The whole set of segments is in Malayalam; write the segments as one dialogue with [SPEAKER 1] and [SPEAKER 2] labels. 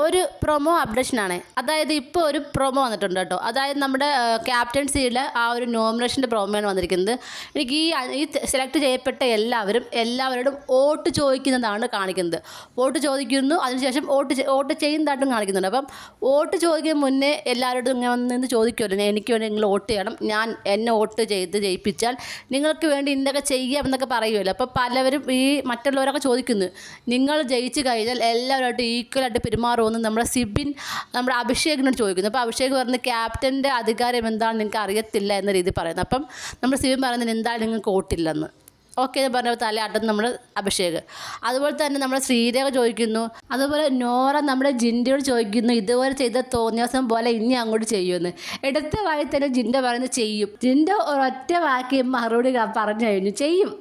[SPEAKER 1] ഒരു പ്രൊമോ അപ്ഡേഷനാണ്. അതായത് ഇപ്പോൾ ഒരു പ്രൊമോ വന്നിട്ടുണ്ട് കേട്ടോ. അതായത് നമ്മുടെ ക്യാപ്റ്റൻസിയുടെ ആ ഒരു നോമിനേഷൻ്റെ പ്രൊമോയാണ് വന്നിരിക്കുന്നത്. എനിക്ക് ഈ സെലക്ട് ചെയ്യപ്പെട്ട എല്ലാവരോടും വോട്ട് ചോദിക്കുന്നതാണ് കാണിക്കുന്നത്. വോട്ട് ചോദിക്കുന്നു, അതിനുശേഷം വോട്ട് ചെയ്യുന്നതായിട്ടും കാണിക്കുന്നുണ്ട്. അപ്പം വോട്ട് ചോദിക്കുന്ന മുന്നേ എല്ലാവരോടും ഇങ്ങനെ നിന്ന് ചോദിക്കുമല്ലോ, എനിക്ക് വേണ്ടി നിങ്ങൾ വോട്ട് ചെയ്യണം, എന്നെ വോട്ട് ചെയ്ത് ജയിപ്പിച്ചാൽ നിങ്ങൾക്ക് വേണ്ടി ഇന്നൊക്കെ ചെയ്യാം എന്നൊക്കെ പറയുമല്ലോ. അപ്പോൾ പലവരും ഈ മറ്റുള്ളവരൊക്കെ ചോദിക്കുന്നു, നിങ്ങൾ ജയിച്ച് കഴിഞ്ഞാൽ എല്ലാവരുമായിട്ട് ഈക്വലായിട്ട് പെരുമാറുമെന്ന് നമ്മുടെ അഭിഷേകിനോട് ചോദിക്കുന്നു. അപ്പോൾ അഭിഷേക് പറഞ്ഞ് ക്യാപ്റ്റൻ്റെ അധികാരം എന്താണെന്ന് നിങ്ങൾക്ക് അറിയത്തില്ല എന്ന രീതി പറയുന്നത്. അപ്പം നമ്മുടെ സിബിൻ പറയുന്നത് എന്തായാലും നിങ്ങൾക്ക് വോട്ടില്ലെന്ന്. ഓക്കെ എന്ന് പറഞ്ഞപ്പോൾ തലയാട്ടുന്നു നമ്മുടെ അഭിഷേക്. അതുപോലെ തന്നെ നമ്മുടെ ശ്രീരേഖ ചോദിക്കുന്നു. അതുപോലെ നോറ നമ്മുടെ ജിൻഡയോട് ചോദിക്കുന്നു, ഇതുപോലെ ചെയ്ത തോന്നിയാസം പോലെ ഇനി അങ്ങോട്ട് ചെയ്യുമെന്ന്. എടുത്ത വായി തന്നെ ജിൻഡ പറയുന്നത് ചെയ്യും. ജിൻഡ ഒരൊറ്റ വാക്കി മറുപടി പറഞ്ഞു കഴിഞ്ഞു, ചെയ്യും.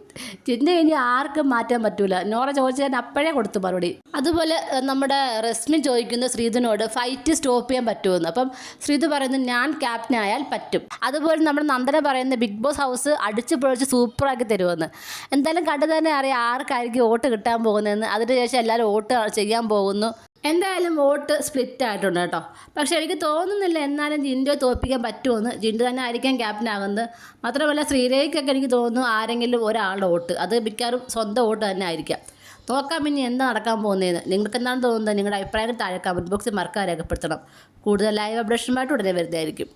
[SPEAKER 1] ജിൻഡ ഇനി ആർക്കും മാറ്റാൻ പറ്റൂല. നോറ ചോദിച്ചാൽ അപ്പോഴേ കൊടുത്തു മറുപടി. അതുപോലെ നമ്മുടെ റസ്മിൻ ചോദിക്കുന്നു ശ്രീധുനോട് ഫൈറ്റ് സ്റ്റോപ്പ് ചെയ്യാൻ പറ്റുമെന്ന്. അപ്പം ശ്രീധു പറയുന്നു ഞാൻ ക്യാപ്റ്റൻ ആയാൽ പറ്റും. അതുപോലെ നമ്മുടെ നന്ദന പറയുന്നത് ബിഗ് ബോസ് ഹൗസ് അടിച്ചു പൊളിച്ച് സൂപ്പറാക്കി തരുമെന്ന്. എന്തായാലും കണ്ടു തന്നെ അറിയാം ആർക്കായിരിക്കും വോട്ട് കിട്ടാൻ പോകുന്നതെന്ന്. അതിനുശേഷം എല്ലാവരും വോട്ട് ചെയ്യാൻ പോകുന്നു. എന്തായാലും വോട്ട് സ്പ്ലിറ്റ് ആയിട്ടുണ്ട് കേട്ടോ. പക്ഷേ എനിക്ക് തോന്നുന്നില്ല എന്നാലും ജിൻഡോ തോൽപ്പിക്കാൻ പറ്റുമെന്ന്. ജിൻഡോ തന്നെ ആയിരിക്കാം ക്യാപ്റ്റൻ ആകുന്നത്. മാത്രമല്ല ശ്രീരേഖയ്ക്കൊക്കെ എനിക്ക് തോന്നുന്നു ആരെങ്കിലും ഒരാളുടെ വോട്ട്, അത് മിക്കവാറും സ്വന്തം വോട്ട് തന്നെ ആയിരിക്കാം. നോക്കാം ഇനി എന്താ നടക്കാൻ പോകുന്നതെന്ന്. നിങ്ങൾക്ക് എന്താണ് തോന്നുന്നത്? നിങ്ങളുടെ അഭിപ്രായങ്ങൾ താഴെ കമൻറ്റ് ബോക്സിൽ മറക്കാതെ രേഖപ്പെടുത്തണം. കൂടുതൽ ലൈവ് അപ്ഡേഷനുമായിട്ട് ഉടനെ വരുന്നതായിരിക്കും.